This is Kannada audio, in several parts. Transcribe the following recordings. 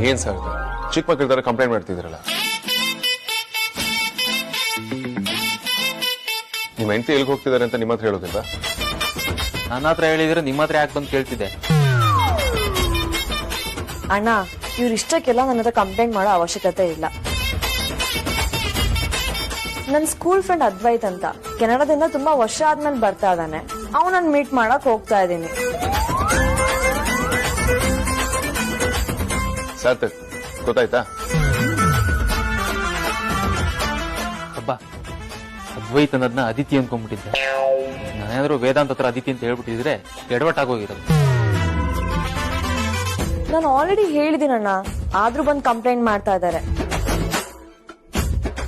ಏನ್ ಸರ್ ಚಿಕ್ಕ ಮಕ್ಕಳ ತರ ಕಂಪ್ಲೇಂಟ್ ಮಾಡ್ತಿದ್ರಲ್ಲ ನಿಮ್ಮ ಹೆಂಡತಿ ಎಲ್ಲಿಗೆ ಹೋಗ್ತಿದ್ದಾರೆ ಅಂತ ನಿಮ್ಮ ಹತ್ರ ಹೇಳೋದಿಲ್ಲ ನನ್ನ ಹತ್ರ ಹೇಳಿದ್ರೆ ನಿಮ್ಮ ಹತ್ರ ಯಾಕೆ ಬಂದು ಕೇಳ್ತಿದ್ದೆ ಅಣ್ಣ ಇವ್ರ ಇಷ್ಟಕ್ಕೆಲ್ಲ ನನ್ನ ಹತ್ರ ಕಂಪ್ಲೇಂಟ್ ಮಾಡೋ ಅವಶ್ಯಕತೆ ಇಲ್ಲ ನನ್ನ ಸ್ಕೂಲ್ ಫ್ರೆಂಡ್ ಅದ್ವೈತ್ ಅಂತ ಕೆನಡಾದಿಂದ ತುಂಬಾ ವರ್ಷ ಆದ್ಮೇಲೆ ಬರ್ತಾ ಇದ್ದಾನೆ ಅವನನ್ನ ಮೀಟ್ ಮಾಡಕ್ ಹೋಗ್ತಾ ಇದ್ದೀನಿ ಸಾರ್ಥಕ್ ಗೊತ್ತಾಯ್ತಾ ಹಬ್ಬ ಅದ್ವೈತ್ ಅನ್ನೋದನ್ನ ಅದಿತಿ ಅನ್ಕೊಂಡ್ಬಿಟ್ಟಿದ್ದೆ ನಾನೇನಾದ್ರೂ ವೇದಾಂತ ಹತ್ರ ಅದಿತಿ ಅಂತ ಹೇಳ್ಬಿಟ್ಟಿದ್ರೆ ಎಡವಟ್ಟಾಗೋಗಿರೋದು ನಾನು ಆಲ್ರೆಡಿ ಹೇಳಿದ್ದೀನಣ್ಣ ಆದ್ರೂ ಬಂದ್ ಕಂಪ್ಲೇಂಟ್ ಮಾಡ್ತಾ ಇದ್ದಾರೆ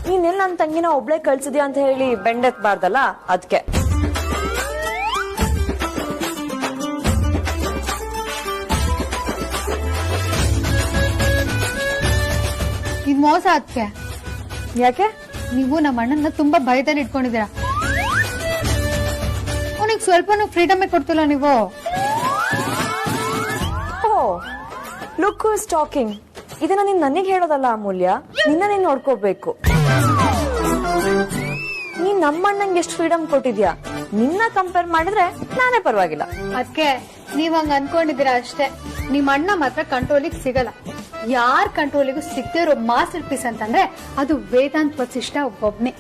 ನೀನೆಲ್ಲ ನನ್ನ ತಂಗಿನ ಒಬ್ಳೆ ಕಳ್ಸಿದ್ಯಾ ಅಂತ ಹೇಳಿ ಬೆಂಡೆತ್ಬಾರ್ದಲ್ಲ ಅದಕ್ಕೆ ಇದು ಮೋಸ ಅದಕ್ಕೆ ಯಾಕೆ ನೀವು ನಮ್ಮ ಅಣ್ಣನ ತುಂಬಾ ಭಯದಲ್ಲಿ ಇಟ್ಕೊಂಡಿದ್ದೀರಾ ಅವನಿಗೆ ಸ್ವಲ್ಪನೂ ಫ್ರೀಡಮ್ ಕೊಡ್ತಿಲ್ಲ ನೀವು ಓ ಲುಕ್ ಹೂ ಇಸ್ ಟಾಕಿಂಗ್ ಇದನ್ನ ನೀನ್ ನನಗೆ ಹೇಳೋದಲ್ಲ ಅಮೂಲ್ಯ ನಿನ್ನ ನೀನ್ ನೋಡ್ಕೋಬೇಕು ನೀನ್ ನಮ್ಮಣ್ಣಂಗೆ ಎಷ್ಟು ಫ್ರೀಡಮ್ ಕೊಟ್ಟಿದ್ಯಾ ನಿನ್ನ ಕಂಪೇರ್ ಮಾಡಿದ್ರೆ ನಾನೇ ಪರವಾಗಿಲ್ಲ ಅದಕ್ಕೆ ನೀವ್ ಹಂಗ ಅನ್ಕೊಂಡಿದ್ದೀರಾ ಅಷ್ಟೇ ನಿಮ್ ಅಣ್ಣ ಮಾತ್ರ ಕಂಟ್ರೋಲಿಗೆ ಸಿಗಲ್ಲ ಯಾರ್ ಕಂಟ್ರೋಲಿಗೂ ಸಿಗದೆ ಇರೋ ಮಾಸ್ಟರ್ ಪೀಸ್ ಅಂತಂದ್ರೆ ಅದು ವೇದಾಂತ್ ವಸಿಷ್ಠ ಒಬ್ಬೊಬ್ನೇ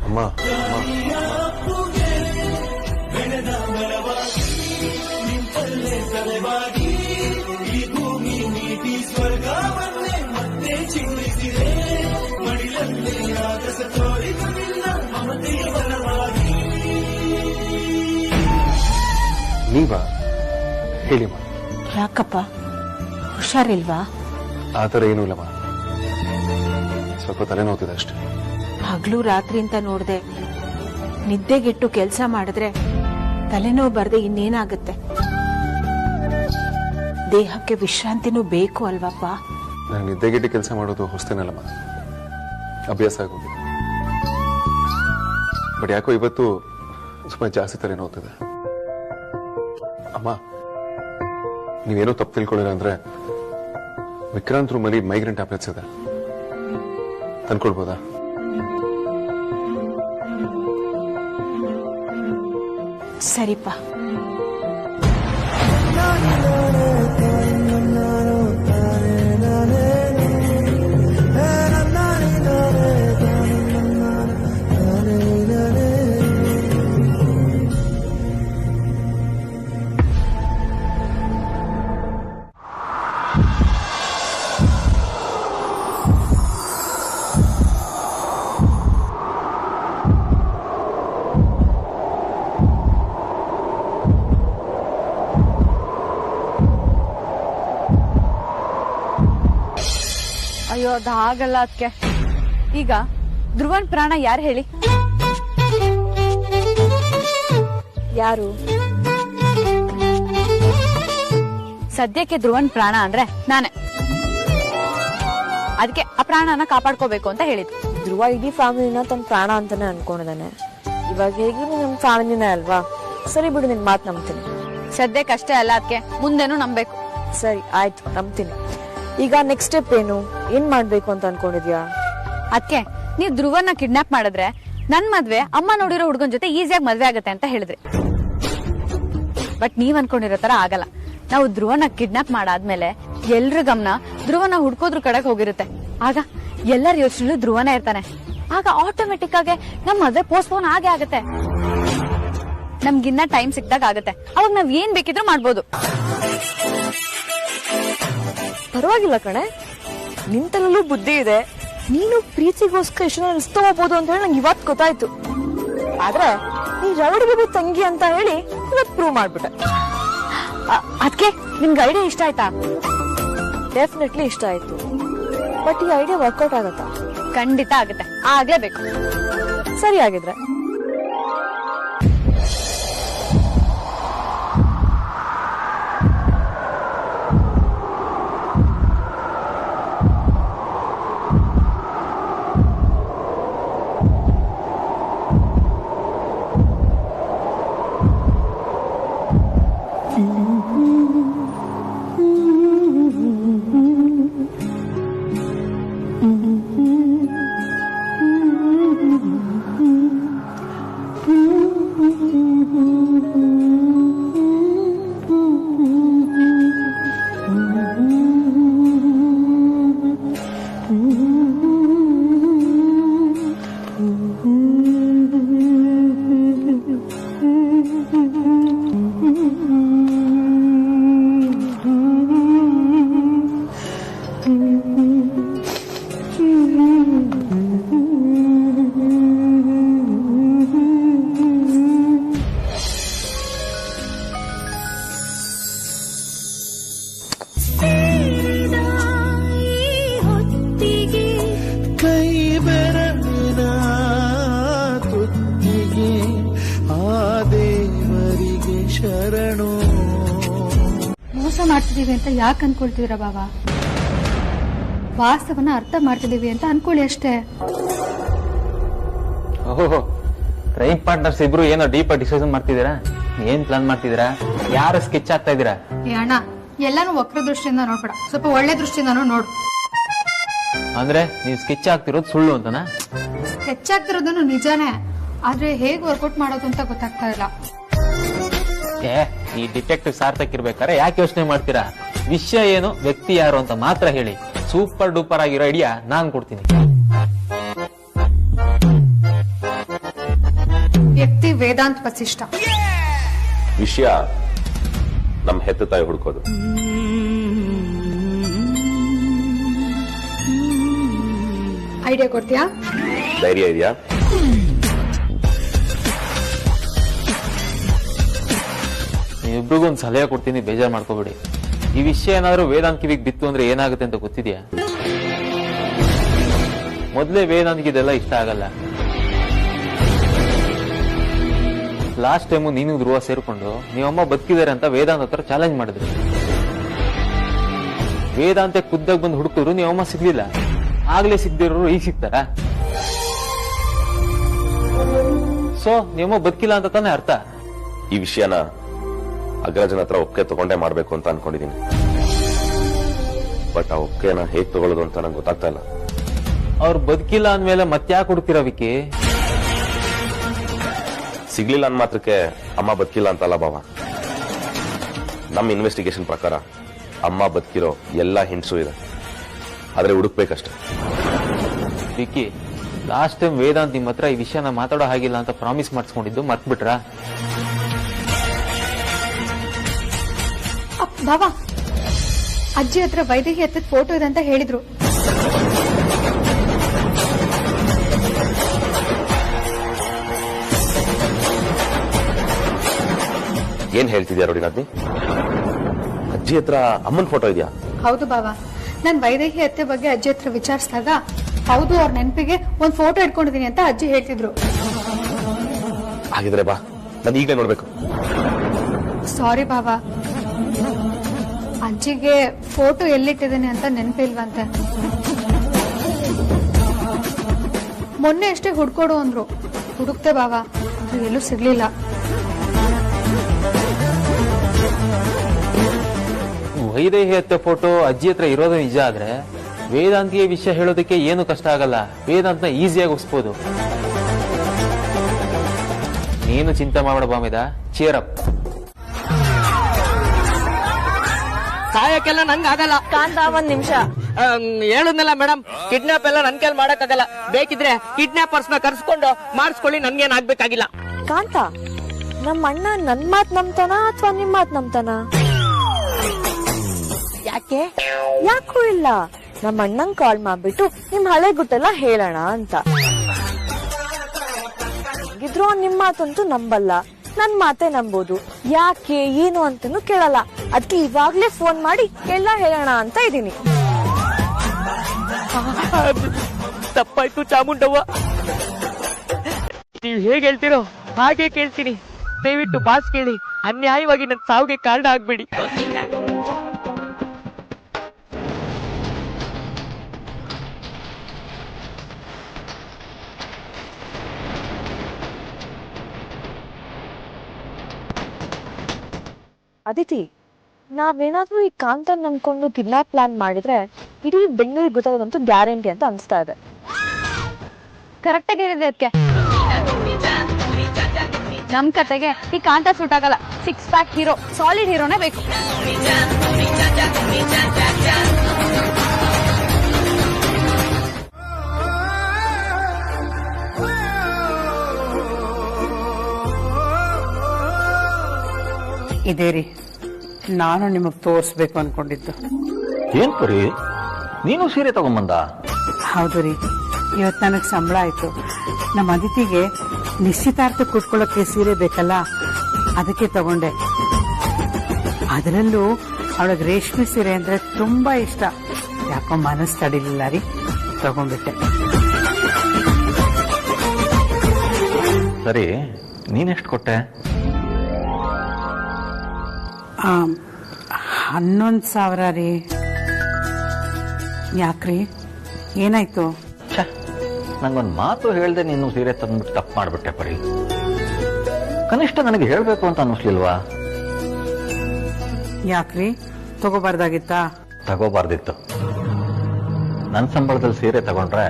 ಅಮ್ಮ ನೀವಾ ಹೇಳಿಮ್ಮ ಯಾಕಪ್ಪ ಹುಷಾರಿಲ್ವಾ ಆ ಥರ ಏನೂ ಇಲ್ಲಮ್ಮ ಸ್ವಲ್ಪ ತಲೆನೋತಿದೆ ಅಷ್ಟೇ ಹಗ್ಲು ರಾತ್ರಿ ಅಂತ ನೋಡ್ದೆ ನಿದ್ದೆಗೆಟ್ಟು ಕೆಲಸ ಮಾಡಿದ್ರೆ ತಲೆನೋವು ಬರ್ದೆ ಇನ್ನೇನಾಗುತ್ತೆ ದೇಹಕ್ಕೆ ವಿಶ್ರಾಂತಿನೂ ಬೇಕು ಅಲ್ವಪ್ಪ ನಾನು ನಿದ್ದೆಗೆಟ್ಟು ಕೆಲಸ ಮಾಡೋದು ಹೊಸ್ತೇನಲ್ಲಮ್ಮ ಅಭ್ಯಾಸ ಆಗೋಗಿದೆ ಬಟ್ ಯಾಕೋ ಇವತ್ತು ಸ್ವಲ್ಪ ಜಾಸ್ತಿ ತಲೆನೋತಿದೆ ಅಮ್ಮ ನೀವೇನೋ ತಪ್ಪು ತಿಳ್ಕೊಳ್ಳಿಲ್ಲ ಅಂದ್ರೆ ವಿಕ್ರಾಂತ್ ರೂಮಲ್ಲಿ ಮೈಗ್ರೇನ್ ಟ್ಯಾಬ್ಲೆಟ್ಸ್ ಇದೆ ತಂದ್ಕೊಳ್ಬೋದಾ ಸರಿಪ್ಪ ಅಯ್ಯೋ ಅದು ಆಗಲ್ಲ ಅದಕ್ಕೆ ಈಗ ಧ್ರುವನ್ ಪ್ರಾಣ ಯಾರು ಹೇಳಿ ಯಾರು ಸದ್ಯಕ್ಕೆ ಧ್ರುವನ್ ಪ್ರಾಣ ಅಂದ್ರೆ ನಾನೇ ಅದಕ್ಕೆ ಆ ಪ್ರಾಣನ ಕಾಪಾಡ್ಕೋಬೇಕು ಅಂತ ಹೇಳಿದ್ರು ಧ್ರುವ ಇಡೀ ಫ್ಯಾಮಿಲಿನ ತನ್ನ ಪ್ರಾಣ ಅಂತಾನೆ ಅನ್ಕೊಂಡಿದ್ದಾನೆ ಇವಾಗ ಹೇಗೆ ನಮ್ ಫ್ಯಾಮಿಲಿನೇ ಅಲ್ವಾ ಸರಿ ಬಿಡು ನಿನ್ ಮಾತ್ ನಂಬ್ತೀನಿ ಸದ್ಯಕ್ಕೆ ಅಷ್ಟೇ ಅಲ್ಲ ಅದಕ್ಕೆ ಮುಂದೆನೂ ನಂಬೇಕು ಸರಿ ಆಯ್ತು ನಂಬ್ತೀನಿ ಈಗ ನೆಕ್ಸ್ಟ್ ಸ್ಟೆಪ್ ಏನು ಏನ್ ಮಾಡ್ಬೇಕು ಅಂತ ಅನ್ಕೊಂಡಿದ್ಯಾ ಅದಕ್ಕೆ ನೀವ್ ಧ್ರುವನ್ನ ಕಿಡ್ನಾಪ್ ಮಾಡಿದ್ರೆ ನನ್ ಮದ್ವೆ ಅಮ್ಮ ನೋಡಿರೋ ಹುಡುಗನ್ ಜೊತೆ ಈಸಿಯಾಗಿ ಮದ್ವೆ ಆಗತ್ತೆ ಅಂತ ಹೇಳಿದ್ರಿ ಬಟ್ ನೀವ್ ಅನ್ಕೊಂಡಿರೋ ತರ ಆಗಲ್ಲ ನಾವು ಧ್ರುವನ ಕಿಡ್ನಾಪ್ ಮಾಡಾದ್ಮೇಲೆ ಎಲ್ರ ಗಮನ ಧ್ರುವನ ಹುಡ್ಕೋದ್ರ ಕಡೆಗೆ ಹೋಗಿರುತ್ತೆ ಆಗ ಎಲ್ಲರ ಯೋಚನೆ ಧ್ರುವನೇ ಇರ್ತಾನೆ ಆಗ ಆಟೋಮೆಟಿಕ್ ಆಗಿ ನಮ್ ಮದ್ವೆ ಪೋಸ್ಟ್ಪೋನ್ ಆಗೇ ಆಗತ್ತೆ ನಮ್ಗಿನ್ನ ಟೈಮ್ ಸಿಕ್ದಾಗ ಆಗತ್ತೆ ಅವಾಗ ನಾವ್ ಏನ್ ಬೇಕಿದ್ರು ಮಾಡ್ಬೋದು ಪರವಾಗಿಲ್ಲ ಕಣೆ ನಿಂತಲ್ಲೂ ಬುದ್ಧಿ ಇದೆ ನೀನು ಪ್ರೀತಿಗೋಸ್ಕರ ಎಷ್ಟು ರಿಸ್ಕ್ ತಗೋಬಹುದು ಅಂತ ಹೇಳಿ ನಂಗೆ ಇವತ್ತು ಗೊತ್ತಾಯ್ತು ಆದ್ರೆ ನೀ ರವಡಿಗೆ ತಂಗಿ ಅಂತ ಹೇಳಿ ಇವತ್ತು ಪ್ರೂವ್ ಮಾಡ್ಬಿಟ್ಟೆ ಅದಕ್ಕೆ ನಿಮ್ಗೆ ಐಡಿಯಾ ಇಷ್ಟ ಆಯ್ತಾ ಡೆಫಿನೆಟ್ಲಿ ಇಷ್ಟ ಆಯ್ತು ಬಟ್ ಈ ಐಡಿಯಾ ವರ್ಕೌಟ್ ಆಗತ್ತಾ ಖಂಡಿತ ಆಗುತ್ತೆ ಆಗ್ಲೇಬೇಕು ಸರಿ ಆಗಿದ್ರೆ ಮೋಸ ಮಾಡ್ತಿದೀವಿ ಅಂತ ಯಾಕೆ ಅನ್ಕೊಳ್ತಿದ್ರ ಬಾಬಾ? ವಾಸ್ತವನ ಅರ್ಥ ಮಾಡ್ತಿದೀವಿ ಅಂತ ಅನ್ಕೊಳ್ಳಿ ಅಷ್ಟೇ. ಓಹೋ, ಕ್ರೈಮ್ ಪಾರ್ಟ್ನರ್ಸ್ ಇಬ್ರು ಏನೋ ಡೀಪ್ ಡಿಸ್ಕಷನ್ ಮಾಡ್ತಿದ್ದೀರಾ? ಏನ್ ಪ್ಲಾನ್ ಮಾಡ್ತಿದ್ದೀರಾ? ಯಾರು ಸ್ಕೆಚ್ ಆಗ್ತಾ ಇದ್ದೀರಾ? ಏ ಅಣ್ಣ, ಎಲ್ಲಾನು ವಕ್ರ ದೃಷ್ಟಿಯಿಂದ ನೋಡ್ಬೇಡ, ಸ್ವಲ್ಪ ಒಳ್ಳೆ ದೃಷ್ಟಿಯಿಂದಾನು ನೋಡು. ಅಂದ್ರೆ ನೀವು ಸ್ಕೆಚ್ ಆಗ್ತಿರೋದು ಸುಳ್ಳು ಅಂತನಾ? ಸ್ಕೆಚ್ ಆಗ್ತಿರೋದನ್ನು ನಿಜಾನೇ, ಆದ್ರೆ ಹೇಗ್ ವರ್ಕೌಟ್ ಮಾಡೋದು ಅಂತ ಗೊತ್ತಾಗ್ತಾ ಇಲ್ಲ. ಈ ಡಿಟೆಕ್ಟಿವ್ ಸಾರ್ಥಕ್ ಇರ್ಬೇಕಾದ್ರೆ ಯಾಕೆ ಯೋಚನೆ ಮಾಡ್ತೀರಾ? ವಿಷಯ ಏನು, ವ್ಯಕ್ತಿ ಯಾರು ಅಂತ ಮಾತ್ರ ಹೇಳಿ. ಸೂಪರ್ ಡೂಪರ್ ಆಗಿರೋ ಐಡಿಯಾ ನಾನ್ ಕೊಡ್ತೀನಿ. ವ್ಯಕ್ತಿ ವೇದಾಂತ್ ವಸಿಷ್ಠ. ವಿಷಯ ನಮ್ ಹೆತ್ತ ತಾಯಿ ಹುಡುಕೋದು. ಐಡಿಯಾ ಕೊಡ್ತೀಯಾ? ಧೈರ್ಯ ಇದೆಯಾ? ನೀವಿಬ್ರಿಗೂ ಒಂದು ಸಲಹೆ ಕೊಡ್ತೀನಿ, ಬೇಜಾರ್ ಮಾಡ್ಕೋಬೇಡಿ. ಈ ವಿಷಯ ಏನಾದ್ರೂ ವೇದಾಂತ್ ಕಿವಿಗೆ ಬಿತ್ತು ಅಂದ್ರೆ ಏನಾಗುತ್ತೆ ಅಂತ ಗೊತ್ತಿದ್ಯಾ? ಮೊದ್ಲೇ ವೇದಾಂತ್ಗೆ ಇದೆಲ್ಲ ಇಷ್ಟ ಆಗಲ್ಲ. ಲಾಸ್ಟ್ ಟೈಮು ನೀನು ಧ್ರುವ ಸೇರ್ಕೊಂಡು ನೀವಮ್ಮ ಬದುಕಿದ್ದಾರೆ ಅಂತ ವೇದಾಂತ್ ಹತ್ರ ಚಾಲೆಂಜ್ ಮಾಡಿದ್ರಿ. ವೇದಾಂತ ಖುದ್ದಾಗಿ ಬಂದು ಹುಡುಕಿದ್ರು ನೀವಮ್ಮ ಸಿಗ್ಲಿಲ್ಲ. ಆಗ್ಲೇ ಸಿಗ್ದಿರೋರು ಈಗ ಸಿಗ್ತಾರ? ಸೊ ನೀವಮ್ಮ ಬದುಕಿಲ್ಲ ಅಂತ ತಾನೇ ಅರ್ಥ. ಈ ವಿಷಯನ ಅಗ್ರಜನ ಹತ್ರ ಒಪ್ಪಿಗೆ ತಗೊಂಡೇ ಮಾಡ್ಬೇಕು ಅಂತ ಅನ್ಕೊಂಡಿದೀನಿ. ಬಟ್ ಆ ಒಪ್ಪಿಗೆನ ಹೇಗ್ ತಗೊಳ್ಳೋದು ಅಂತ ನಂಗೆ ಗೊತ್ತಾಗ್ತಾ ಇಲ್ಲ. ಅವ್ರು ಬದುಕಿಲ್ಲ ಅಂದ್ಮೇಲೆ ಮತ್ತ್ಯಾಕೆ ಹುಡುಕ್ತಿರ ವಿಕಿ? ಸಿಗ್ಲಿಲ್ಲ ಅಂದ್ ಮಾತ್ರಕ್ಕೆ ಅಮ್ಮ ಬದುಕಿಲ್ಲ ಅಂತಲ್ಲ ಬಾವ. ನಮ್ಮ ಇನ್ವೆಸ್ಟಿಗೇಷನ್ ಪ್ರಕಾರ ಅಮ್ಮ ಬದುಕಿರೋ ಎಲ್ಲಾ ಹಿಂಟ್ಸು ಇದೆ, ಆದ್ರೆ ಹುಡುಕ್ಬೇಕಷ್ಟೆ. ವಿಕಿ, ಲಾಸ್ಟ್ ಟೈಮ್ ವೇದಾಂತ್ ನಿಮ್ ಹತ್ರ ಈ ವಿಷಯನ ಮಾತಾಡೋ ಹಾಗಿಲ್ಲ ಅಂತ ಪ್ರಾಮಿಸ್ ಮಾಡಿಸ್ಕೊಂಡಿದ್ದು ಮರ್ತ್ಬಿಟ್ರಾ? ಬಾಬಾ, ಅಜ್ಜಿ ಹತ್ರ ವೈದೇಹಿ ಹತ್ತದ ಫೋಟೋ ಇದೆ ಅಂತ ಹೇಳಿದ್ರು. ಏನ್ ಹೇಳ್ತಿದ್ಯಾ ನೋಡಿ ನಾದ್ನಿ? ಅಜ್ಜಿ ಹತ್ರ ಅಮ್ಮನ್ ಫೋಟೋ ಇದೆಯಾ? ಹೌದು ಬಾಬಾ, ನಾನ್ ವೈದೇಹಿ ಅತ್ತೆ ಬಗ್ಗೆ ಅಜ್ಜಿ ಹತ್ರ ವಿಚಾರಿಸಿದಾಗ ಹೌದು, ಅವ್ರ ನೆನಪಿಗೆ ಒಂದ್ ಫೋಟೋ ಇಟ್ಕೊಂಡಿದೀನಿ ಅಂತ ಅಜ್ಜಿ ಹೇಳ್ತಿದ್ರು. ಹಾಗಿದ್ರೆ ಬಾ, ನಾನು ಈಗಲೇ ನೋಡ್ಬೇಕು. ಸಾರಿ ಬಾಬಾ, ಅಜ್ಜಿಗೆ ಫೋಟೋ ಎಲ್ಲಿಟ್ಟಿದ್ದೀನಿ ಅಂತ ನೆನಪಿಲ್ವಂತೆ. ಮೊನ್ನೆ ಅಷ್ಟೇ ಹುಡ್ಕೊಡು ಅಂದ್ರು, ಹುಡುಕ್ತೆ ಬಾಬಾ, ಎಲ್ಲೂ ಸಿಗ್ಲಿಲ್ಲ. ವೈದೇಹಿ ಹತ್ತೆ ಫೋಟೋ ಅಜ್ಜಿ ಹತ್ರ ಇರೋದು ನಿಜ ಆದ್ರೆ ವೇದಾಂತಿಗೆ ವಿಷಯ ಹೇಳೋದಕ್ಕೆ ಏನು ಕಷ್ಟ ಆಗಲ್ಲ. ವೇದಾಂತ್ನ ಈಸಿಯಾಗಿ ಒಪ್ಸ್ಬೋದು. ನೀನು ಚಿಂತೆ ಮಾಡಬೇಡ ಬಾಮಿದ, ಚೇರ್ ಅಪ್. ಸಾಯಕ್ಕೆಲ್ಲ ನಂಗೆ ಆಗಲ್ಲ. ಕಾಂತ, ಒಂದ್ ನಿಮಿಷ. ಹೇಳುದ್ನಲ್ಲ ಮೇಡಮ್, ಕಿಡ್ನಾಪ್ ಎಲ್ಲ ನನ್ ಕೈಲಿ ಮಾಡಕ್ಕಾಗಲ್ಲ. ಬೇಕಿದ್ರೆ ಕಿಡ್ನಾಪರ್ಸ್ ನ ಕರ್ಸ್ಕೊಂಡು ಮಾಡಿಸ್ಕೊಳ್ಳಿ, ನನ್ಗೇನ್ ಆಗ್ಬೇಕಾಗಿಲ್ಲ. ಕಾಂತ, ನಮ್ಮ ಅಣ್ಣ ನನ್ ಮಾತ್ ನಂಬ್ತಾನ ಅಥವಾ ನಿಮ್ ಮಾತ್ ನಂಬ್ತಾನ? ಯಾಕೆ? ಯಾಕೂ ಇಲ್ಲ, ನಮ್ಮ ಅಣ್ಣಂಗ್ ಕಾಲ್ ಮಾಡ್ಬಿಟ್ಟು ನಿಮ್ ಹಳೆ ಗುಟ್ಟೆಲ್ಲ ಹೇಳೋಣ ಅಂತ. ಇದ್ರು ನಿಮ್ ಮಾತಂತೂ ನಂಬಲ್ಲ, ನನ್ ಮಾತೇ ನಂಬೋದು. ಯಾಕೆ ಏನು ಅಂತಾನು ಕೇಳಲ್ಲ. ಅದಕ್ಕೆ ಇವಾಗ್ಲೇ ಫೋನ್ ಮಾಡಿ ಎಲ್ಲ ಹೇಳೋಣ ಅಂತ ಇದೀನಿ. ತಪ್ಪಾಯ್ತು ಚಾಮುಂಡವ್ವ, ನೀವ್ ಹೇಗ್ ಹೇಳ್ತೀರೋ ಹಾಗೆ ಕೇಳ್ತೀನಿ. ದಯವಿಟ್ಟು ಬಾಸ್ ಕೇಳಿ, ಅನ್ಯಾಯವಾಗಿ ನನ್ ಸಾವಿಗೆ ಕಾರಣ ಆಗ್ಬೇಡಿ. ಅದಿತಿ, ನಾವೇನಾದ್ರೂ ಈ ಕಾಂತ ನಂಬ್ಕೊಂಡು ಕಿಡ್ನಾಪ್ ಪ್ಲಾನ್ ಮಾಡಿದ್ರೆ ಇಡೀ ಬೆಂಗಳೂರಿಗೆ ಗೊತ್ತಾಗೋದಂತೂ ಗ್ಯಾರಂಟಿ ಅಂತ ಅನಿಸ್ತಾ ಇದೆ. ಕರೆಕ್ಟ್ ಆಗಿ ಹೇಳಿದೆ ಅದಕ್ಕೆ. ನಮ್ ಕತೆಗೆ ಈ ಕಾಂತ ಸೂಟ್ ಆಗಲ್ಲ. 6 ಪ್ಯಾಕ್ ಹೀರೋ, ಸಾಲಿಡ್ ಹೀರೋನೇ ಬೇಕು. ಇದೇ ರೀ ನಾನು ನಿಮಗ್ ತೋರಿಸ್ಬೇಕು ಅನ್ಕೊಂಡಿದ್ದು. ಏನ್ ಪರಿ ನೀನು ಸೀರೆ ತಗೊಂಬಂದ? ಹೌದು ರೀ, ಇವತ್ತು ನನಗ್ ಸಂಬಳ ಆಯ್ತು. ನಮ್ಮ ಅದಿತಿಗೆ ನಿಶ್ಚಿತಾರ್ಥ ಕುಟ್ಕೊಳ್ಳೋಕೆ ಸೀರೆ ಬೇಕಲ್ಲ, ಅದಕ್ಕೆ ತಗೊಂಡೆ. ಅದರಲ್ಲೂ ಅವಳಿಗೆ ರೇಷ್ಮೆ ಸೀರೆ ಅಂದ್ರೆ ತುಂಬಾ ಇಷ್ಟ. ಯಾಕೋ ಮನಸ್ಸು ತಡಿಲಿಲ್ಲ ರೀ, ತಗೊಂಡ್ಬಿಟ್ಟೆ. ಸರಿ, ನೀನೆಷ್ಟು ಕೊಟ್ಟೆ? 11,000 ರೀ. ಯಾಕ್ರಿ, ಏನಾಯ್ತು? ನಂಗೊಂದು ಮಾತು ಹೇಳ್ದೆ ನೀನು ಸೀರೆ ತಂದ್ಬಿಟ್ಟು ತಪ್ಪು ಮಾಡ್ಬಿಟ್ಟೆ ಪರಿ. ಕನಿಷ್ಠ ನನಗೆ ಹೇಳ್ಬೇಕು ಅಂತ ಅನ್ನಿಸ್ಲಿಲ್ವಾ? ಯಾಕ್ರಿ, ತಗೋಬಾರ್ದಾಗಿತ್ತಾ? ತಗೋಬಾರ್ದಿತ್ತು. ನನ್ನ ಸಂಬಳದಲ್ಲಿ ಸೀರೆ ತಗೊಂಡ್ರೆ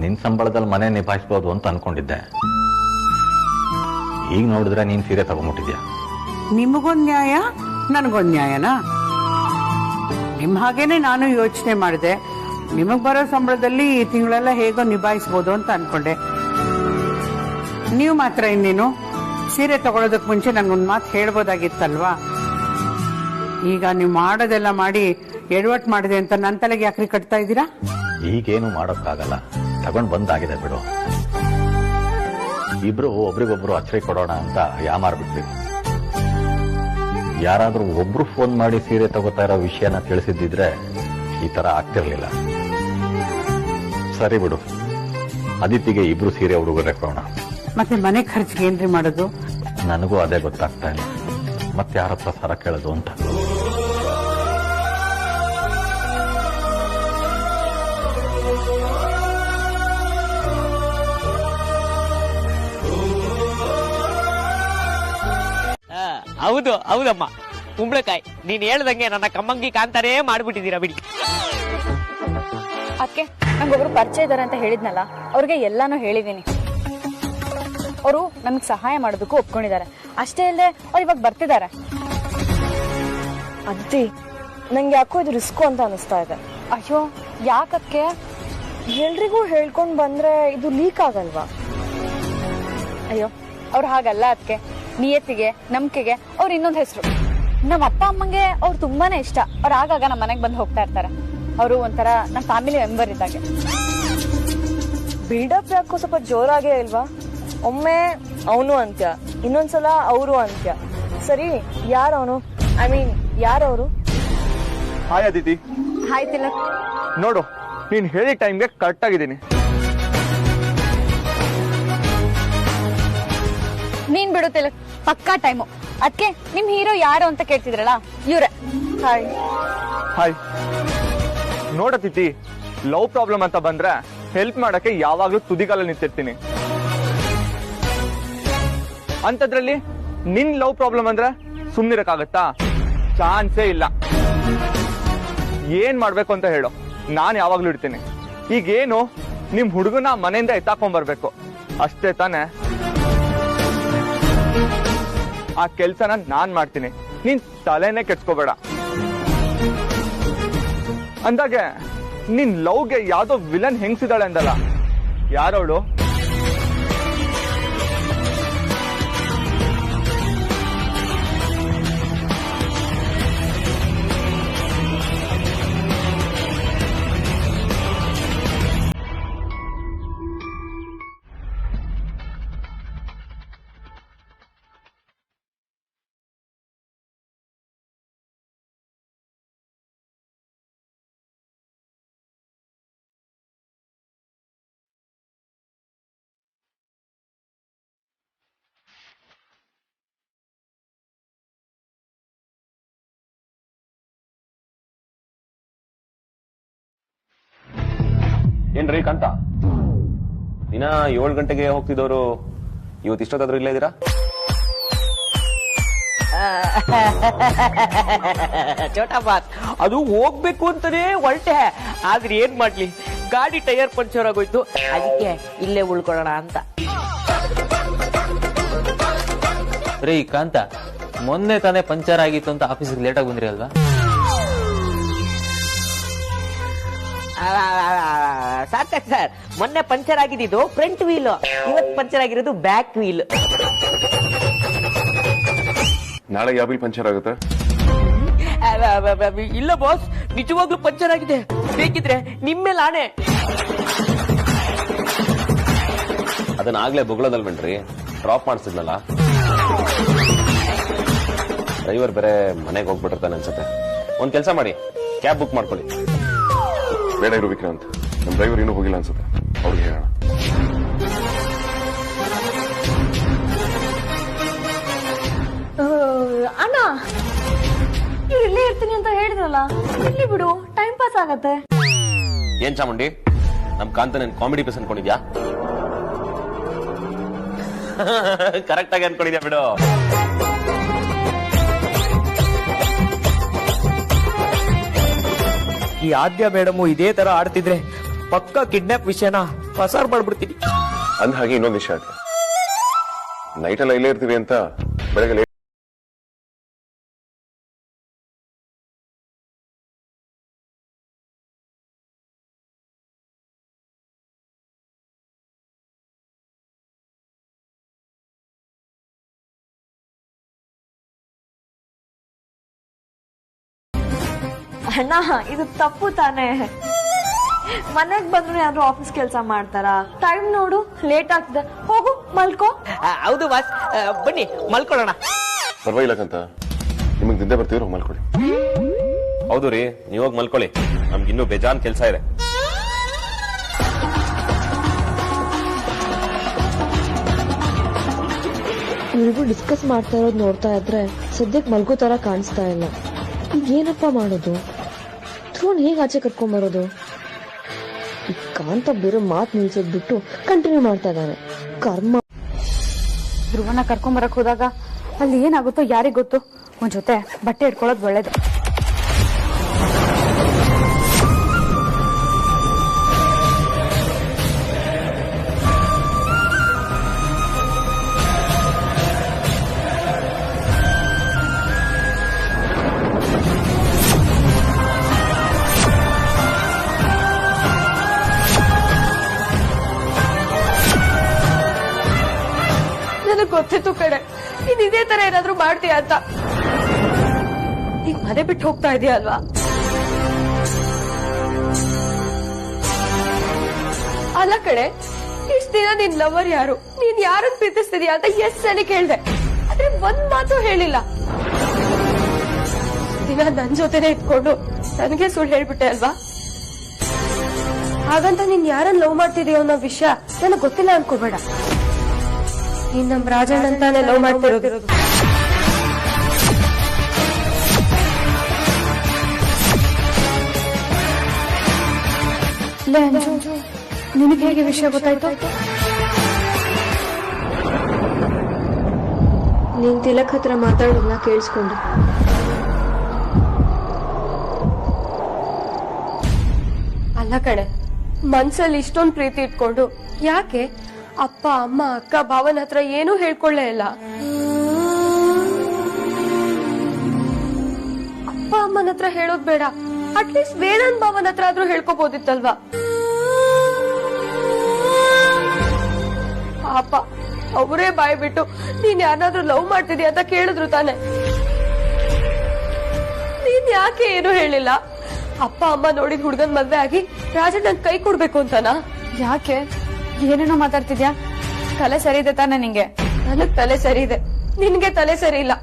ನಿನ್ ಸಂಬಳದಲ್ಲಿ ಮನೆ ನಿಭಾಯಿಸ್ಬೋದು ಅಂತ ಅನ್ಕೊಂಡಿದ್ದೆ. ಈಗ ನೋಡಿದ್ರೆ ನೀನ್ ಸೀರೆ ತಗೊಂಡ್ಬಿಟ್ಟಿದ್ಯಾ. ನಿಮಗೊಂದ್ ನ್ಯಾಯ, ನನಗೊಂದ್ ನ್ಯಾಯನಾ? ನಿಮ್ ಹಾಗೇನೆ ನಾನು ಯೋಚನೆ ಮಾಡಿದೆ. ನಿಮಗ್ ಬರೋ ಸಂಬಳದಲ್ಲಿ ಈ ತಿಂಗಳೆಲ್ಲ ಹೇಗೋ ನಿಭಾಯಿಸ್ಬೋದು ಅಂತ ಅನ್ಕೊಂಡೆ. ನೀವು ಮಾತ್ರ ಇನ್ನೇನು ಸೀರೆ ತಗೊಳ್ಳೋದಕ್ ಮುಂಚೆ ನನ್ಗೊಂದ್ ಮಾತು ಹೇಳ್ಬೋದಾಗಿತ್ತಲ್ವಾ? ಈಗ ನೀವು ಮಾಡೋದೆಲ್ಲ ಮಾಡಿ ಎಡವಟ್ ಮಾಡಿದೆ ಅಂತ ನನ್ನ ತಲೆಗೆ ಯಾಕ್ರಿ ಕಟ್ತಾ ಇದ್ದೀರಾ? ಈಗೇನು ಮಾಡೋಕ್ಕಾಗಲ್ಲ, ತಗೊಂಡ್ ಬಂದಾಗಿದೆ ಬಿಡು. ಇಬ್ರು ಒಬ್ರಿಗೊಬ್ರು ಅಚ್ಚರಿ ಕೊಡೋಣ ಅಂತ ಯಾಮಾರ್ಬಿಟ್ವಿ. ಯಾರಾದ್ರೂ ಒಬ್ರು ಫೋನ್ ಮಾಡಿ ಸೀರೆ ತಗೋತಾ ಇರೋ ವಿಷಯನ ತಿಳಿಸಿದ್ದಿದ್ರೆ ಈ ತರ ಆಗ್ತಿರ್ಲಿಲ್ಲ. ಸರಿ ಬಿಡು, ಅದಿತಿಗೆ ಇಬ್ರು ಸೀರೆ ಉಡುಗೊರೆ ಕೊಡೋಣ. ಮತ್ತೆ ಮನೆ ಖರ್ಚಿಗೆ ಏನ್ರಿ ಮಾಡೋದು? ನನಗೂ ಅದೇ ಗೊತ್ತಾಗ್ತಾ ಇಲ್ಲ, ಮತ್ತೆ ಯಾರ ಹತ್ರ ಸರ ಕೇಳೋದು ಅಂತ. ಹೌದು ಹೌದಮ್ಮ, ಕುಂಬಳಕಾಯಿ ನೀನ್ ಹೇಳ್ದಂಗೆ ನನ್ನ ಕಮ್ಮಂಗಿ ಕಾಂತಾನೇ ಮಾಡ್ಬಿಟ್ಟಿದ್ದೀರಾ ಬಿಡಿ. ಅದಕ್ಕೆ ನಂಗೊಬ್ರು ಪರಿಚಯ ಇದಾರೆ ಅಂತ ಹೇಳಿದ್ನಲ್ಲ, ಅವ್ರಿಗೆ ಎಲ್ಲಾನು ಹೇಳಿದೀನಿ. ಅವರು ನಮಗ್ ಸಹಾಯ ಮಾಡೋದಕ್ಕೂ ಒಪ್ಕೊಂಡಿದ್ದಾರೆ. ಅಷ್ಟೇ ಇಲ್ಲದೆ ಅವ್ರು ಇವಾಗ ಬರ್ತಿದ್ದಾರೆ. ಅದ್ದಿ, ನಂಗೆ ಯಾಕೋ ಇದು ರಿಸ್ಕು ಅಂತ ಅನಿಸ್ತಾ ಇದೆ. ಅಯ್ಯೋ ಯಾಕಕ್ಕೆ? ಎಲ್ರಿಗೂ ಹೇಳ್ಕೊಂಡ್ ಬಂದ್ರೆ ಇದು ಲೀಕ್ ಆಗಲ್ವಾ? ಅಯ್ಯೋ ಅವ್ರು ಹಾಗಲ್ಲ. ಅದಕ್ಕೆ ನಿಯತ್ತಿಗೆ ನಂಬಿಕೆಗೆ ಅವ್ರು ಇನ್ನೊಂದ್ ಹೆಸರು. ನಮ್ಮ ಅಪ್ಪ ಅಮ್ಮಂಗೆ ಅವ್ರು ತುಂಬಾನೇ ಇಷ್ಟ. ಅವ್ರು ಆಗಾಗ ನಮ್ಮ ಮನೆಗ್ ಬಂದು ಹೋಗ್ತಾ ಇರ್ತಾರೆ. ಅವರು ಒಂಥರ ನಮ್ಮ ಫ್ಯಾಮಿಲಿ ಮೆಂಬರ್ ಇದ್ದಾಗೆ. ಬಿಲ್ಡಪ್ ಯಾಕೋ ಸ್ವಲ್ಪ ಜೋರಾಗೇ ಇಲ್ವಾ? ಒಮ್ಮೆ ಅವನು ಅಂತ್ಯ, ಇನ್ನೊಂದ್ಸಲ ಅವರು ಅಂತ್ಯ. ಸರಿ, ಯಾರವನು? ಐ ಮೀನ್ ಯಾರವರು? ಹಾಯ್ ಅದಿತಿ. ಹಾಯ್ ತಿಲಕ್. ನೋಡು, ನೀನ್ ಹೇಳಿ ಟೈಮ್ಗೆ ಕರೆಕ್ಟ್ ಆಗಿದ್ದೀನಿ. ನೀನ್ ಬಿಡು ತಿಲಕ್, ಪಕ್ಕಾ ಟೈಮು. ಅದಕ್ಕೆ ನಿಮ್ ಹೀರೋ ಯಾರು ಅಂತ ಕೇಳ್ತಿದ್ರಲ್ಲ, ಇವ್ರೆ. ಹಾಯ್. ಹಾಯ್. ನೋಡತಿತಿ, ಲವ್ ಪ್ರಾಬ್ಲಮ್ ಅಂತ ಬಂದ್ರೆ ಹೆಲ್ಪ್ ಮಾಡಕ್ಕೆ ಯಾವಾಗ್ಲೂ ತುದಿಗಾಲ ನಿಂತಿರ್ತೀನಿ. ಅಂತದ್ರಲ್ಲಿ ನಿನ್ ಲವ್ ಪ್ರಾಬ್ಲಮ್ ಅಂದ್ರೆ ಸುಮ್ನಿರಕ್ಕಾಗತ್ತಾ? ಚಾನ್ಸೇ ಇಲ್ಲ. ಏನ್ ಮಾಡ್ಬೇಕು ಅಂತ ಹೇಳು, ನಾನ್ ಯಾವಾಗ್ಲೂ ಇಡ್ತೀನಿ. ಈಗೇನು ನಿಮ್ ಹುಡುಗನ ಮನೆಯಿಂದ ಎತ್ತಾಕೊಂಡ್ ಬರ್ಬೇಕು ಅಷ್ಟೇ ತಾನೆ? ಆ ಕೆಲ್ಸನ ನಾನ್ ಮಾಡ್ತೀನಿ, ನೀನ್ ತಲೆನೇ ಕೆಡ್ಸ್ಕೋಬೇಡ. ಅಂದಾಗೆ ನಿನ್ ಲವ್ಗೆ ಯಾವ್ದೋ ವಿಲನ್ ಹೆಂಗ್ಸಿದಾಳೆ ಅಂದಲ್ಲ, ಯಾರವಳು? ಏನ್ರಿ ಕಾಂತ, ದಿನ 7 ಗಂಟೆಗೆ ಹೋಗ್ತಿದ್ದವರು ಇವತ್ತು ಇಷ್ಟೊತ್ತಾದ್ರೂ ಇಲ್ಲೇ ಇದ್ದೀರಾ? ಚೋಟಾ ಬಾಸ್, ಅದು ಹೋಗ್ಬೇಕು ಅಂತಾನೆ ಹೊರಟೆ. ಆದ್ರೆ ಏನ್ ಮಾಡ್ಲಿ, ಗಾಡಿ ಟೈರ್ ಪಂಚರ್ ಆಗೋಯ್ತು. ಅದಕ್ಕೆ ಇಲ್ಲೇ ಉಳ್ಕೊಳ್ಳೋಣ ಅಂತ. ರೀ ಕಾಂತ, ಮೊನ್ನೆ ತಾನೇ ಪಂಚರ್ ಆಗಿತ್ತು ಅಂತ ಆಫೀಸಿಗೆ ಲೇಟ್ ಆಗಿ ಬಂದ್ರಿ ಅಲ್ವಾ? ಸಾರ್ಥಕ್ ಸರ್, ಮೊನ್ನೆ ಪಂಚರ್ ಆಗಿದ್ದು ಫ್ರಂಟ್ ವೀಲ್, ಇವತ್ತು ಪಂಚರ್ ಆಗಿರೋದು ಬ್ಯಾಕ್ ವೀಲ್. ನಾಳೆ ಯಾವ ವೀಲ್ ಪಂಚರ್ ಆಗುತ್ತೆ? ಇಲ್ಲ ಬಾಸ್, ನಿಜವಾಗ್ಲೂ ಪಂಚರ್ ಆಗಿದೆ. ಬೇಕಿದ್ರೆ ನಿಮ್ಮೇಲೆ ಆಣೆ. ಅದನ್ನ ಆಗ್ಲೇ ಬೊಗಳದಲ್ವೇನ್ರಿ, ಡ್ರಾಪ್ ಮಾಡಿಸಿದ್ನಲ್ಲ. ಡ್ರೈವರ್ ಬೇರೆ ಮನೆಗೆ ಹೋಗ್ಬಿಟ್ಟಿರ್ತಾನೆ ಅನ್ಸುತ್ತೆ. ಒಂದ್ ಕೆಲಸ ಮಾಡಿ, ಕ್ಯಾಬ್ ಬುಕ್ ಮಾಡ್ಕೊಳ್ಳಿ. ಬೇಡ ಇರು ವಿಕ್ರಾಂತ್, ನಮ್ ಡ್ರೈವರ್ ಇನ್ನೂ ಹೋಗಿಲ್ಲ ಅನ್ಸುತ್ತೆ, ಅವ್ರಿಗೆ ಹೇಳೋಣ. ಅಣ್ಣ, ಇವ್ರು ಇಲ್ಲೇ ಇರ್ತೀನಿ ಅಂತ ಹೇಳಿದ್ರಲ್ಲ, ಇಲ್ಲಿ ಬಿಡು, ಟೈಮ್ ಪಾಸ್ ಆಗತ್ತೆ. ಏನ್ ಚಾಮುಂಡಿ, ನಮ್ ಕಾಂತ ನನ್ ಕಾಮಿಡಿ ಪೀಸ್ ಅನ್ಕೊಂಡಿದ್ಯಾ? ಕರೆಕ್ಟ್ ಆಗಿ ಅನ್ಕೊಂಡಿದ್ಯಾ ಬಿಡು. ಈ ಆದ್ಯ ಮೇಡಮ್ ಇದೇ ತರ ಆಡ್ತಿದ್ರೆ ಪಕ್ಕ ಕಿಡ್ನಾಪ್ ವಿಷಯನ ಪಸಾರ್ ಮಾಡ್ಬಿಡ್ತೀನಿ. ಅಂದ ಹಾಗೆ ಇನ್ನೊಂದು ವಿಷಯ ಆಯ್ತು, ನೈಟ್ ಎಲ್ಲ ಇಲ್ಲೇ ಇರ್ತೀವಿ ಅಂತ ಬೆಳಗ್ಗೆ ಲೇಟ್. ಅಣ್ಣ, ಇದು ತಪ್ಪು ತಾನೇ. ಮನೆಗ್ ಬಂದ್ರು ಯಾರು ಆಫೀಸ್ ಕೆಲಸ ಮಾಡ್ತಾರ? ಟೈಮ್ ನೋಡು, ಲೇಟ್ ಆಗ್ತದೆ. ಹೋಗು ಮಲ್ಕೋ. ಹೌದು ಬಾಸ್, ಬನ್ನಿ ಮಲ್ಕೊಳ್ಳೋಣ. ಪರವಾಗಿಲ್ಲಕ್ಕಂತ, ನಿಮಗ್ ನಿದ್ದೆ ಬರ್ತೀವ್ರು, ಮಲ್ಕೊಳ್ಳಿ. ಹೌದು ರೀ, ನೀವಾಗ ಮಲ್ಕೊಳ್ಳಿ, ನಮ್ಗಿನ್ನೂ ಬೇಜಾನ್ ಕೆಲಸ ಇದೆ. ಇವ್ರಿಗೂ ಡಿಸ್ಕಸ್ ಮಾಡ್ತಾ ಇರೋದು ನೋಡ್ತಾ ಇದ್ರೆ ಸದ್ಯಕ್ಕೆ ಮಲ್ಗೋ ತರ ಕಾಣಿಸ್ತಾ ಇಲ್ಲ. ಈಗ ಏನಪ್ಪಾ ಮಾಡೋದು? ಧ್ರುವನ್ ಹೇಗೆ ಆಚೆ ಕರ್ಕೊಂಡ್ ಬರೋದು? ಈ ಕಾಂತ ಬೇರೆ ಮಾತು ನಿಲ್ಸೋದ್ ಬಿಟ್ಟು ಕಂಟಿನ್ಯೂ ಮಾಡ್ತಾ ಇದ್ದಾನೆ. ಕರ್ಮ. ಧ್ರುವನ ಕರ್ಕೊಂಡ್ ಬರಕ್ ಹೋದಾಗ ಅಲ್ಲಿ ಏನಾಗುತ್ತೋ ಯಾರಿಗ್ ಗೊತ್ತು. ಒಂದ್ ಜೊತೆ ಬಟ್ಟೆ ಇಟ್ಕೊಳ್ಳೋದು ಒಳ್ಳೇದು. ಗೊತ್ತಿತ್ತು ಕಡೆ, ನೀನ್ ಇದೇ ತರ ಏನಾದ್ರು ಮಾಡ್ತೀಯ ಅಂತ. ಈಗ ಮನೆ ಬಿಟ್ಟು ಹೋಗ್ತಾ ಇದೀಯ ಅಲ್ವಾ? ಅಲ್ಲ ಕಡೆ, ಇಷ್ಟ ದಿನ ನಿನ್ ಲವರ್ ಯಾರು, ನೀನ್ ಯಾರನ್ನ ಪ್ರೀತಿಸ್ತಿದೀಯ ಅಂತ ಎಷ್ಟ್ ಸಲ ಕೇಳ್ದೆ, ಆದ್ರೆ ಒಂದ್ ಮಾತು ಹೇಳಿಲ್ಲ. ದಿನ ನನ್ ಜೊತೆನೆ ಇಟ್ಕೊಂಡು ನನಗೆ ಸುಳ್ಳು ಹೇಳ್ಬಿಟ್ಟೆ ಅಲ್ವಾ? ಹಾಗಂತ ನೀನ್ ಯಾರನ್ನ ಲವ್ ಮಾಡ್ತಿದೀಯ ಅನ್ನೋ ವಿಷಯ ನನಗ್ ಗೊತ್ತಿಲ್ಲ ಅನ್ಕೋಬೇಡ. ನೀನ್ ನಮ್ ರಾಜಣ್ಣ ಅಂತಾನೆ ಲವ್ ಮಾಡ್ತಿರೋದು. ನಿನಗೆ ಹೇಗೆ ವಿಷಯ ಗೊತ್ತಾಯ್ತು? ನೀನ್ ತಿಲಕ್ ಹತ್ರ ಮಾತಾಡೋದನ್ನ ಕೇಳಿಸ್ಕೊಂಡು. ಅಲ್ಲ ಕಡೆ, ಮನ್ಸಲ್ಲಿ ಇಷ್ಟೊಂದು ಪ್ರೀತಿ ಇಟ್ಕೊಂಡು ಯಾಕೆ ಅಪ್ಪ ಅಮ್ಮ ಅಕ್ಕ ಭಾವನ ಹತ್ರ ಏನೂ ಹೇಳ್ಕೊಳ್ಳೇ ಇಲ್ಲ? ಅಪ್ಪ ಅಮ್ಮನ ಹತ್ರ ಹೇಳೋದ್ ಬೇಡ, ಅಟ್ಲೀಸ್ಟ್ ವೇದಾಂತ್ ಭಾವನ ಹತ್ರ ಆದ್ರೂ ಹೇಳ್ಕೋಬಹುದಿತ್ತಲ್ವಾ? ಪಾಪ ಅವರೇ ಬಾಯ್ ಬಿಟ್ಟು ನೀನ್ ಯಾರಾದ್ರೂ ಲವ್ ಮಾಡ್ತಿದ್ಯಾ ಅಂತ ಕೇಳಿದ್ರು ತಾನೆ. ನೀನ್ ಯಾಕೆ ಏನು ಹೇಳಿಲ್ಲ? ಅಪ್ಪ ಅಮ್ಮ ನೋಡಿದ್ ಹುಡ್ಗನ್ ಮದ್ವೆ ಆಗಿ ರಾಜಣ್ಣನ್ ಕೈ ಕೊಡ್ಬೇಕು ಅಂತನಾ? ಯಾಕೆ ಏನೇನೋ ಮಾತಾಡ್ತಿದ್ಯಾ? ತಲೆ ಸರಿ ಇದೆ ತಾನೆ ನಿಂಗೆ? ನನಗ್ ತಲೆ ಸರಿ ಇದೆ, ನಿನ್ಗೆ ತಲೆ ಸರಿ ಇಲ್ಲ.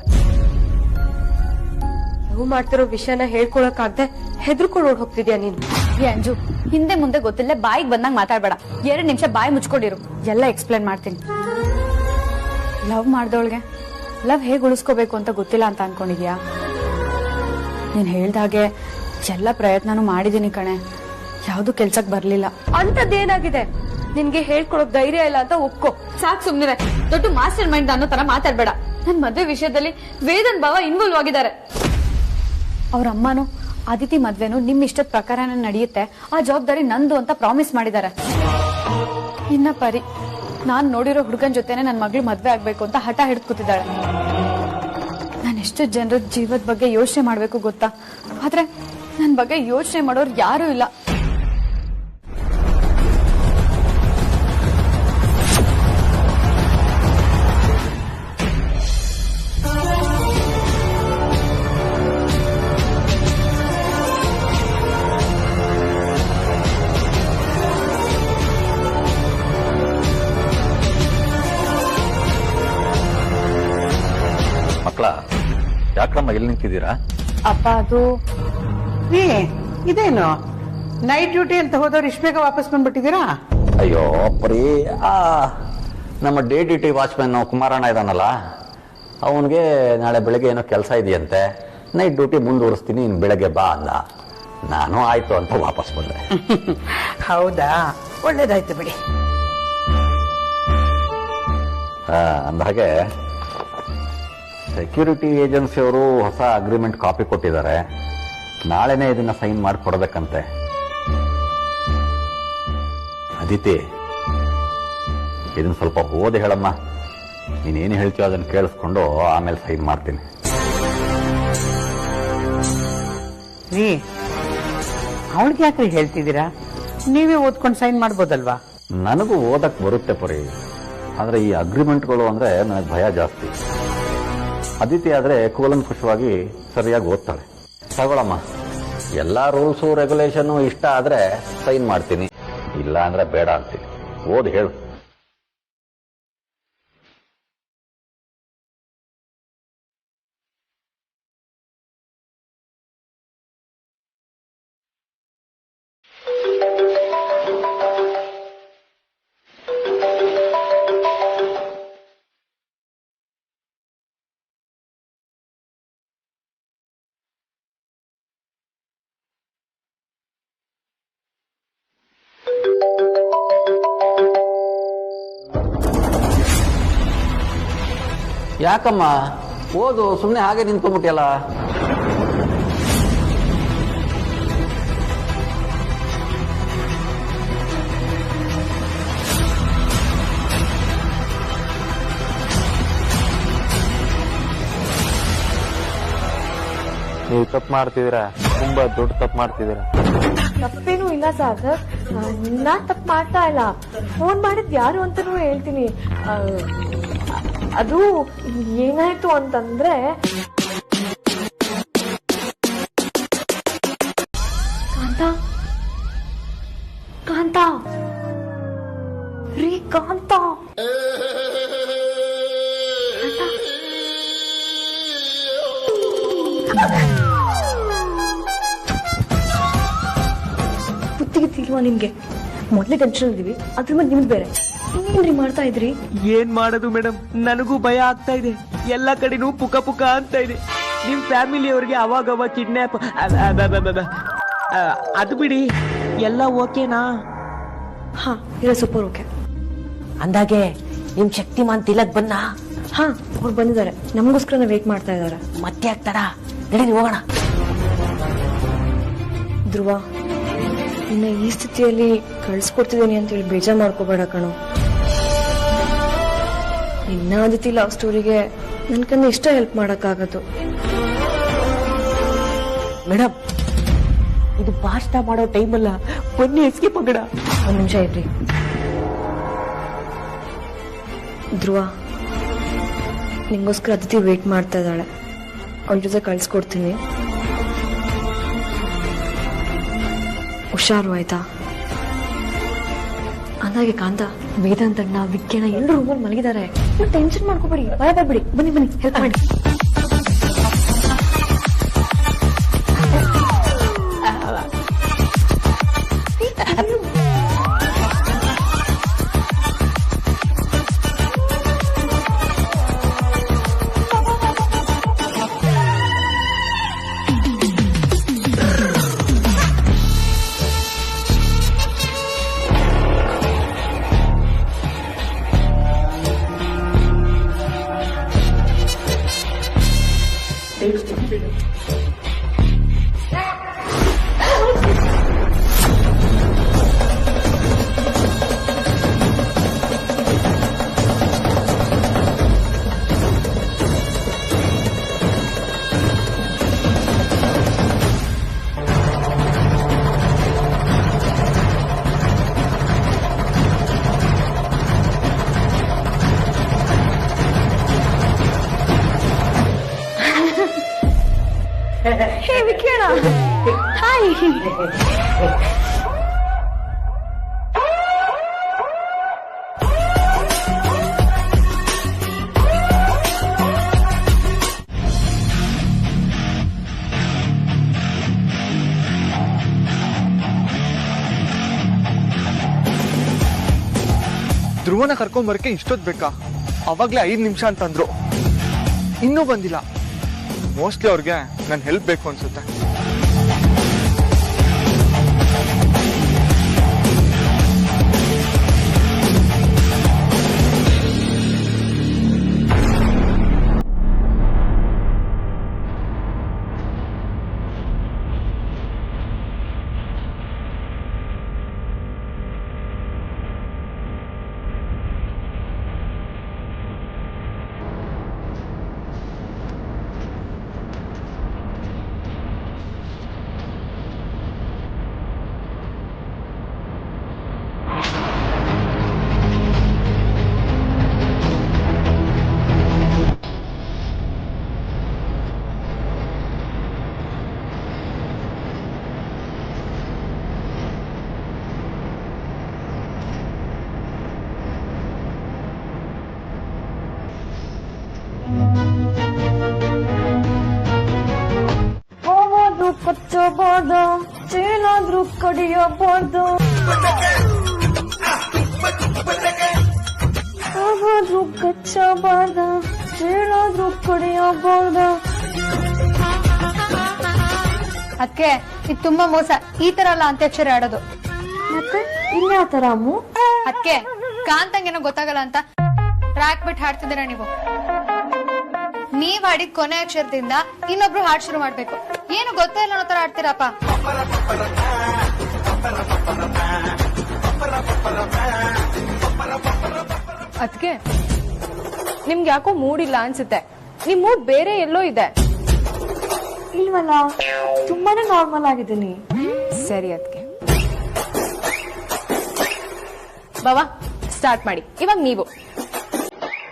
ಲವ್ ಮಾಡ್ತಿರೋ ವಿಷಯನ ಹೇಳ್ಕೊಳಕ್ಕಾಗ್ದೆ ಹೆದರ್ಕೊಂಡು ಓಡ್ ಹೋಗ್ತಿದ್ಯಾ ನೀನು? ಅಂಜು, ಹಿಂದೆ ಮುಂದೆ ಗೊತ್ತಿಲ್ಲ ಬಾಯಿಗೆ ಬಂದಂಗ್ ಮಾತಾಡ್ಬೇಡ. 2 ನಿಮಿಷ ಬಾಯಿ ಮುಚ್ಕೊಂಡಿರು, ಎಲ್ಲ ಎಕ್ಸ್ಪ್ಲೇನ್ ಮಾಡ್ತೀನಿ. ಲವ್ ಮಾಡ್ದವಳ್ಗೆ ಲವ್ ಹೇಗ್ ಉಳಿಸ್ಕೋಬೇಕು ಅಂತ ಗೊತ್ತಿಲ್ಲ ಅಂತ ಅನ್ಕೊಂಡಿದ್ಯಾ? ನೀನ್ ಹೇಳ್ದಾಗೆ ಎಲ್ಲ ಪ್ರಯತ್ನನೂ ಮಾಡಿದೀನಿ ಕಣೆ, ಯಾವ್ದು ಕೆಲ್ಸಕ್ ಬರ್ಲಿಲ್ಲ. ಅಂತದ್ದೇನಾಗಿದೆ? ನಿನ್ಗೆ ಹೇಳ್ಕೊಳಕ್ ಧೈರ್ಯ ಇಲ್ಲ ಅಂತ ಒಪ್ಕೋ. ಸಾಕ್ ಸುಮ್ನಿರೆ, ದೊಡ್ಡ ಮಾಸ್ಟರ್ ಮೈಂಡ್ ಅನ್ನೋ ತರ ಮಾತಾಡ್ಬೇಡ. ನನ್ ಮದ್ವೆ ವಿಷಯದಲ್ಲಿ ವೇದನ್ ಭಾವ ಇನ್ವಾಲ್ವ್ ಆಗಿದ್ದಾರೆ. ಅವ್ರ ಅಮ್ಮನು ಅದಿತಿ ಮದ್ವೆನು ನಿಮ್ ಇಷ್ಟದ ಪ್ರಕಾರನೇ ನಡೆಯುತ್ತೆ, ಆ ಜವಾಬ್ದಾರಿ ನಂದು ಅಂತ ಪ್ರಾಮಿಸ್ ಮಾಡಿದ್ದಾರೆ. ಇನ್ನ ಪರಿ ನಾನ್ ನೋಡಿರೋ ಹುಡುಗನ್ ಜೊತೆನೆ ನನ್ ಮಗಳು ಮದ್ವೆ ಆಗ್ಬೇಕು ಅಂತ ಹಠ ಹಿಡಿದು ಕೂತಿದ್ದಾಳೆ. ನಾನು ಎಷ್ಟು ಜನರ ಜೀವದ ಬಗ್ಗೆ ಯೋಚನೆ ಮಾಡ್ಬೇಕು ಗೊತ್ತಾ, ಆದ್ರೆ ನನ್ ಬಗ್ಗೆ ಯೋಚನೆ ಮಾಡೋರು ಯಾರು ಇಲ್ಲ. ಮಕ್ಕಳ ಯಾಕಮ್ಮ ಎಲ್ಲಿ ನಿಂತಿದ್ದೀರಾ? ಅಪ್ಪ ಅದು ಇದೇನು ನೈಟ್ ಡ್ಯೂಟಿ ಅಂತ ಹೋದವ್ರು ಇಷ್ಟ ಬೇಗ ವಾಪಸ್ ಬಂದ್ಬಿಟ್ಟಿದ್ದೀರಾ? ಅಯ್ಯೋ ಪರಿ, ನಮ್ಮ ಡೇ ಡ್ಯೂಟಿ ವಾಚ್ಮ್ಯಾನ್ ಕುಮಾರಣ್ಣ ಇದಾನಲ್ಲ, ಅವನಿಗೆ ನಾಳೆ ಬೆಳಗ್ಗೆ ಏನೋ ಕೆಲಸ ಇದೆಯಂತೆ, ನೈಟ್ ಡ್ಯೂಟಿ ಮುಂದುವರಿಸ್ತೀನಿ, ಇನ್ನು ಬೆಳಗ್ಗೆ ಬಾ ಅಂದ. ನಾನು ಆಯ್ತು ಅಂತ ವಾಪಸ್ ಬಂದೆ. ಹೌದಾ, ಒಳ್ಳೇದಾಯ್ತು ಬಿಡಿ. ಅಂದಹಾಗೆ ಸೆಕ್ಯೂರಿಟಿ ಏಜೆನ್ಸಿಯವರು ಹೊಸ ಅಗ್ರಿಮೆಂಟ್ ಕಾಪಿ ಕೊಟ್ಟಿದ್ದಾರೆ, ನಾಳೆನೇ ಇದನ್ನ ಸೈನ್ ಮಾಡಿ ಕೊಡಬೇಕಂತೆ. ಅದಿತಿ, ಇದನ್ನ ಸ್ವಲ್ಪ ಓದಿ ಹೇಳಮ್ಮ. ನೀನೇನು ಹೇಳ್ತೀಯೋ ಅದನ್ನು ಕೇಳಿಸ್ಕೊಂಡು ಆಮೇಲೆ ಸೈನ್ ಮಾಡ್ತೀನಿ. ಅವಳಿಗೆ ಯಾಕ್ರಿ ಹೇಳ್ತಿದ್ದೀರಾ? ನೀವೇ ಓದ್ಕೊಂಡು ಸೈನ್ ಮಾಡ್ಬೋದಲ್ವಾ? ನನಗೂ ಓದಕ್ ಬರುತ್ತೆ ಪರಿ, ಆದ್ರೆ ಈ ಅಗ್ರಿಮೆಂಟ್ಗಳು ಅಂದ್ರೆ ನನಗೆ ಭಯ ಜಾಸ್ತಿ. ಅದಿತಿ ಆದ್ರೆ ಕೂಲಂಕುಷವಾಗಿ ಸರಿಯಾಗಿ ಓದ್ತಾಳೆ. ತಗೊಳಮ್ಮ, ಎಲ್ಲಾ ರೂಲ್ಸು ರೆಗ್ಯುಲೇಷನ್ ಇಷ್ಟ ಆದ್ರೆ ಸೈನ್ ಮಾಡ್ತೀನಿ, ಇಲ್ಲ ಅಂದ್ರೆ ಬೇಡ ಅಂತೀನಿ. ಓದಿ ಹೇಳು. ಯಾಕಮ್ಮ ಓದು, ಸುಮ್ಮನೆ ಹಾಗೆ ನಿಂತ್ಕೊಂಡ್ಬಿಟ್ಟಿಯಲ್ಲ. ನೀವು ತಪ್ಪು ಮಾಡ್ತಿದ್ದೀರಾ, ತುಂಬಾ ದೊಡ್ಡ ತಪ್ಪು ಮಾಡ್ತಿದ್ದೀರಾ. ತಪ್ಪೇನೂ ಇಲ್ಲ ಸಾಗರ್, ನಾನ್ ತಪ್ಪು ಮಾಡ್ತಾ ಇಲ್ಲ. ಫೋನ್ ಮಾಡಿದ್ ಯಾರು ಅಂತಾನೂ ಹೇಳ್ತೀನಿ. ಅದು ಏನಾಯ್ತು ಅಂತಂದ್ರೆ, ಕಾಂತ ಕಾಂತ ರೀ ಕಾಂತ ಗೊತ್ತಿಗಿಲ್ವಾ ನಿಮ್ಗೆ? ಮೊದ್ಲೇ ಟೆನ್ಷನ್ ಇದೀವಿ, ಅದ್ರ ಮೇಲೆ ನಿಮ್ದು ಬೇರೆ. ಇನ್ನೇನ್ರಿ ಮಾಡ್ತಾ ಇದ್ರಿ? ಏನ್ ಮಾಡೋದು ಮೇಡಮ್, ನನಗೂ ಭಯ ಆಗ್ತಾ ಇದೆ. ಎಲ್ಲಾ ಕಡೆನೂ ಪುಕ ಪುಕ ಅಂತ ಇದೆ. ನಿಮ್ ಫ್ಯಾಮಿಲಿಯವ್ರಿಗೆ ಅವಾಗ ಕಿಡ್ನಾಪ್ ಅದು ಬಿಡಿ, ಎಲ್ಲ ಓಕೆನಾ? ಹಾ, ಇಲ್ಲ ಸೂಪರ್ ಓಕೆ. ಅಂದಾಗೆ ನಿಮ್ ಶಕ್ತಿಮಾನ್ ತಿಲಕ್ ಬನ್ನ? ಹಾ, ಅವ್ರು ಬಂದಿದ್ದಾರೆ, ನಮಗೋಸ್ಕರ ವೇಟ್ ಮಾಡ್ತಾ ಇದಾರೆ. ಮತ್ತೆ ಆಗ್ತಾರ? ನಡೀರಿ ಹೋಗೋಣ. ಧ್ರುವ, ಇನ್ನ ಈ ಸ್ಥಿತಿಯಲ್ಲಿ ಕಳ್ಸ್ಕೊಡ್ತಿದ್ದೀನಿ ಅಂತ ಹೇಳಿ ಬೇಜಾರ್ ಮಾಡ್ಕೋಬೇಡ ಕಣೋ. ನಿನ್ನ ಅದಿತಿ ಲವ್ ಸ್ಟೋರಿಗೆ ನನ್ ಕಣ್ಣು ಇಷ್ಟ ಹೆಲ್ಪ್ ಮಾಡಕ್ಕಾಗದು. ಮೇಡಮ್, ಇದು ಪಾಸ್ಟ ಮಾಡೋ ಟೈಮ್ ಅಲ್ಲ, ಬನ್ನಿ ಎಸ್ಕೇಪ್ ಆಗೋಣ. ಒಂದ್ ನಿಮಿಷ ಇರ್ರಿ. ಧ್ರುವ, ನಿಂಗೋಸ್ಕರ ಅದಿತಿ ವೇಟ್ ಮಾಡ್ತಾ ಇದ್ದಾಳೆ. ಅವಳ ಜೊತೆ ಕಳ್ಸ್ಕೊಡ್ತೀನಿ, ಹುಷಾರು ಆಯ್ತಾ? ಅಂದಾಗೆ ಕಾಂತ, ವೇದಾಂತಣ್ಣ, ವಿಜ್ಞಾನ ಎಲ್ಲರೂ ರೂಮಲ್ಲಿ ಮಲಗಿದ್ದಾರೆ. ಟೆನ್ಷನ್ ಮಾಡ್ಕೋಬೇಡಿ, ಭಯ ಬರ್ಬೇಡಿ. ಬನ್ನಿ ಬನ್ನಿ, ಹೆಲ್ಪ್ ಮಾಡಿ. ಹೇ ವಿಕಿರಣ, ಹಾಯ್. ಧ್ರುವನ ಕರ್ಕೊಂಬರಕ್ಕೆ ಇಷ್ಟೊತ್ತು ಬೇಕಾ? ಅವಾಗ್ಲೇ 5 ನಿಮಿಷ ಅಂತಂದ್ರು, ಇನ್ನೂ ಬಂದಿಲ್ಲ. ಮೋಸ್ಟ್ಲಿ ಅವ್ರಿಗೆ ನನ್ ಹೆಲ್ಪ್ ಬೇಕು ಅನ್ಸುತ್ತೆ. ಕೊಚ್ಚಬಾರ್ದು, ಚೇನಾದ್ರೂ ಕಡಿಯಬಾರ್ದು, ಆಗಾದ್ರೂ ಕಚ್ಚಬಾರ್ದು, ಚೇನಾದ್ರೂ ಕಡಿಯಬಾರ್ದು. ಅದಕ್ಕೆ ಇದು ತುಂಬಾ ಮೋಸ. ಈ ತರ ಅಲ್ಲ ಅಂತ್ಯಾಕ್ಷರಿ ಆಡೋದು. ಮತ್ತೆ ಇನ್ಯಾವ ತರ ಅಮ್ಮು? ಅದಕ್ಕೆ ಕಾಂತಂಗೇನೋ ಗೊತ್ತಾಗಲ್ಲ ಅಂತ ಟ್ರ್ಯಾಕ್ ಬಿಟ್ಟು ಹಾಡ್ತಿದ್ದೀರಾ ನೀವು. ನೀವ್ ಹಾಡಿದ ಕೊನೆ ಅಕ್ಷರದಿಂದ ಇನ್ನೊಬ್ರು ಹಾಡ್ ಶುರು ಮಾಡ್ಬೇಕು. ಏನು ಗೊತ್ತೇ ಇಲ್ಲ ಅನ್ನೋ ತರ ಆಡ್ತೀರಪ್ಪ. ಅದಕ್ಕೆ ನಿಮ್ಗೆ ಯಾಕೋ ಮೂಡ್ ಇಲ್ಲ ಅನ್ಸುತ್ತೆ. ನಿಮ್ ಮೂಡ್ ಬೇರೆ ಎಲ್ಲೋ ಇದೆ. ಇಲ್ವಲ್ಲ, ತುಂಬಾನೇ ನಾರ್ಮಲ್ ಆಗಿದ್ದೀನಿ. ಸರಿ, ಅದಕ್ಕೆ ಬಾವಾ ಸ್ಟಾರ್ಟ್ ಮಾಡಿ. ಇವಾಗ ನೀವು.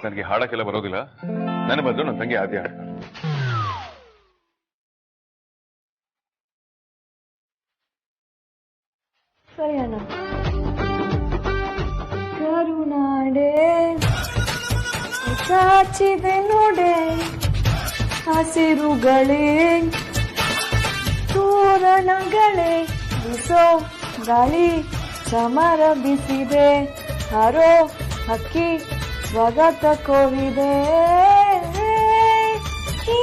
ನನಗೆ ಹಾಡಕ್ಕೆಲ್ಲ ಬರೋದಿಲ್ಲ. ನನ್ನ ಬದಲು ನನ್ನ ತಂಗಿ ಆದ್ಯ ಹಾಡ್ತಾಳೆ. ಸರಿ ಅಣ್ಣ. ಕರುನಾಡೆ ಚಾಚಿದೆ ನೋಡೆ, ಹಸಿರುಗಳೇ ತೋರಣಗಳೇ, ಬಿಸೋ ಗಾಳಿ ಚಮರ ಬಿಸಿದೆ, ಹರೋ ಹಕ್ಕಿ ಸ್ವಗತ ಕೋರಿದೆ, ಈ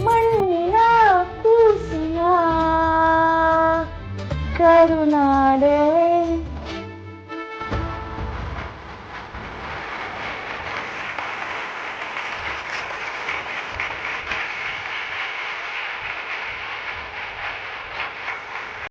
ಮಣ್ಣಿನ ಕೂಸಿನ ಕರುನಾಡೆ.